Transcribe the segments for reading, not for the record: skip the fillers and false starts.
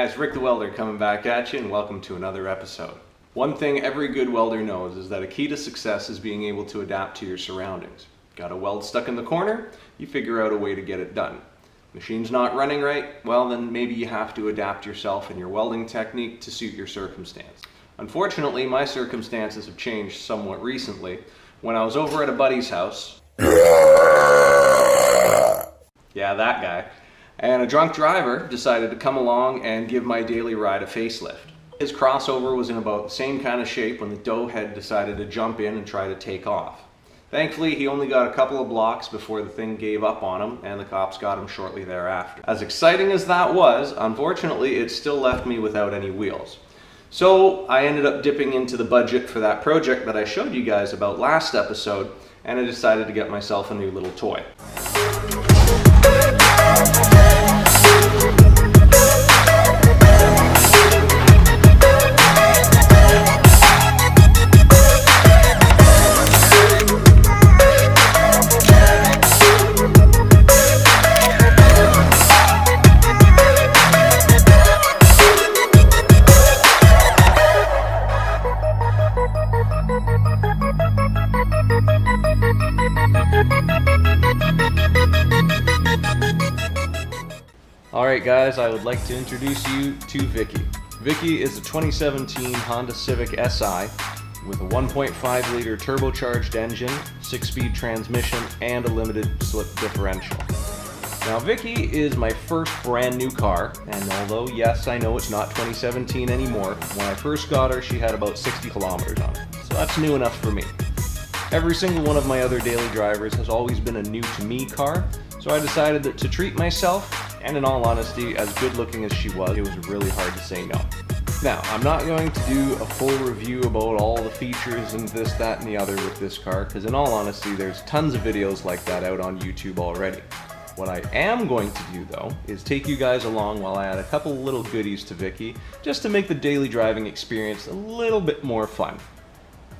guys, Rick the Welder coming back at you, and welcome to another episode. One thing every good welder knows is that a key to success is being able to adapt to your surroundings. Got a weld stuck in the corner? You figure out a way to get it done. Machine's not running right? Well, then maybe you have to adapt yourself and your welding technique to suit your circumstance. Unfortunately, my circumstances have changed somewhat recently. When I was over at a buddy's house, yeah, that guy, and a drunk driver decided to come along and give my daily ride a facelift. His crossover was in about the same kind of shape when the doughhead decided to jump in and try to take off. Thankfully, he only got a couple of blocks before the thing gave up on him, and the cops got him shortly thereafter. As exciting as that was, unfortunately, it still left me without any wheels. So I ended up dipping into the budget for that project that I showed you guys about last episode, and I decided to get myself a new little toy. Alright guys, I would like to introduce you to Vicky. Vicky is a 2017 Honda Civic SI with a 1.5 liter turbocharged engine, 6-speed transmission, and a limited slip differential. Now Vicky is my first brand new car, and although yes, I know it's not 2017 anymore, when I first got her she had about 60 kilometers on it, so that's new enough for me. Every single one of my other daily drivers has always been a new to me car, so I decided that to treat myself, and in all honesty, as good looking as she was, it was really hard to say no. Now, I'm not going to do a full review about all the features and this, that, and the other with this car, because in all honesty, there's tons of videos like that out on YouTube already. What I am going to do, though, is take you guys along while I add a couple little goodies to Vicky, just to make the daily driving experience a little bit more fun.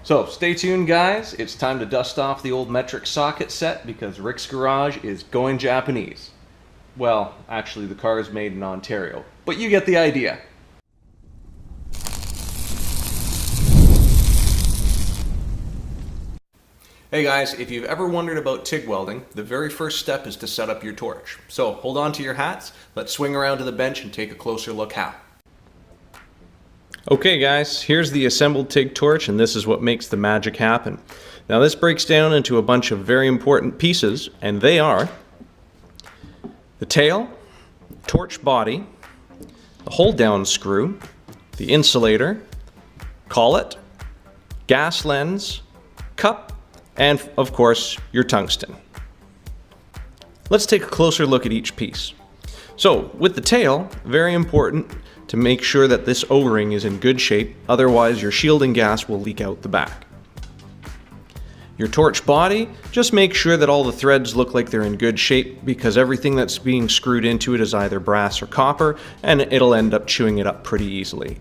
So, stay tuned guys, it's time to dust off the old metric socket set, because Rick's Garage is going Japanese. Well, actually the car is made in Ontario, but you get the idea. Hey guys, if you've ever wondered about TIG welding, the very first step is to set up your torch. So hold on to your hats, let's swing around to the bench and take a closer look how. Okay guys, here's the assembled TIG torch, and this is what makes the magic happen. Now this breaks down into a bunch of very important pieces, and they are the tail, torch body, the hold down screw, the insulator, collet, gas lens, cup, and of course your tungsten. Let's take a closer look at each piece. So with the tail, very important to make sure that this O-ring is in good shape, otherwise your shielding gas will leak out the back. Your torch body, just make sure that all the threads look like they're in good shape, because everything that's being screwed into it is either brass or copper, and it'll end up chewing it up pretty easily.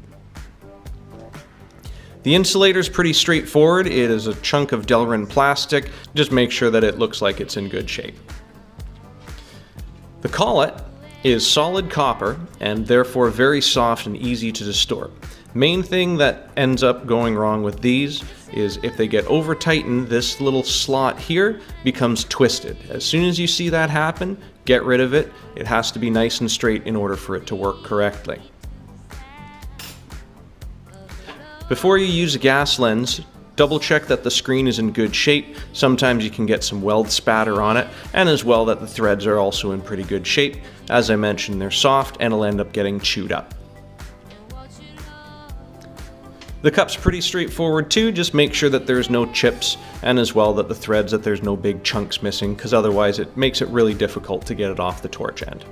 The insulator is pretty straightforward. It is a chunk of Delrin plastic. Just make sure that it looks like it's in good shape. The collet is solid copper and therefore very soft and easy to distort. Main thing that ends up going wrong with these is if they get over tightened, this little slot here becomes twisted. As soon as you see that happen, get rid of it. It has to be nice and straight in order for it to work correctly. Before you use a gas lens, double check that the screen is in good shape. Sometimes you can get some weld spatter on it, and as well that the threads are also in pretty good shape. As I mentioned, they're soft and it'll end up getting chewed up. The cup's pretty straightforward too, just make sure that there's no chips, and as well that the threads, that there's no big chunks missing, because otherwise it makes it really difficult to get it off the torch end.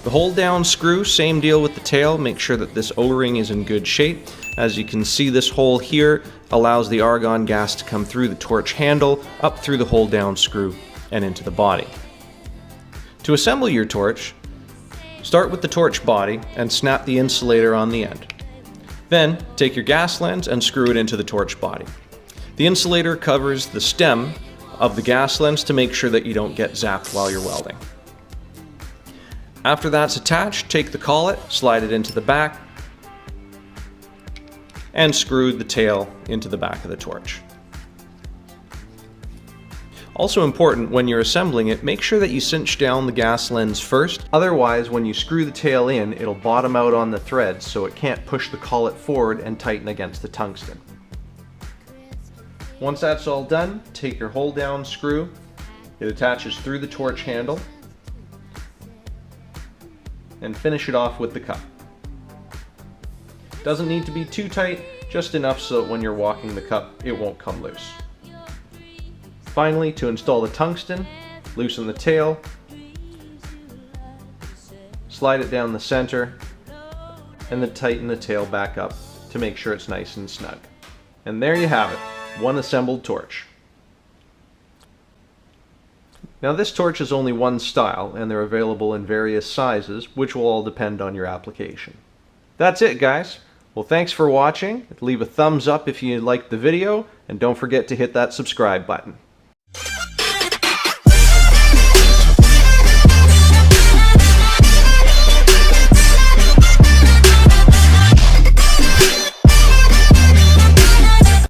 The hold down screw, same deal with the tail, make sure that this O-ring is in good shape. As you can see, this hole here allows the argon gas to come through the torch handle, up through the hold down screw, and into the body. To assemble your torch, start with the torch body and snap the insulator on the end. Then, take your gas lens and screw it into the torch body. The insulator covers the stem of the gas lens to make sure that you don't get zapped while you're welding. After that's attached, take the collet, slide it into the back, and screw the tail into the back of the torch. Also important, when you're assembling it, make sure that you cinch down the gas lens first. Otherwise, when you screw the tail in, it'll bottom out on the threads, so it can't push the collet forward and tighten against the tungsten. Once that's all done, take your hold down screw. It attaches through the torch handle, and finish it off with the cup. Doesn't need to be too tight, just enough so that when you're walking the cup, it won't come loose. Finally, to install the tungsten, loosen the tail, slide it down the center, and then tighten the tail back up to make sure it's nice and snug. And there you have it, one assembled torch. Now this torch is only one style, and they're available in various sizes, which will all depend on your application. That's it, guys. Well, thanks for watching. Leave a thumbs up if you liked the video, and don't forget to hit that subscribe button.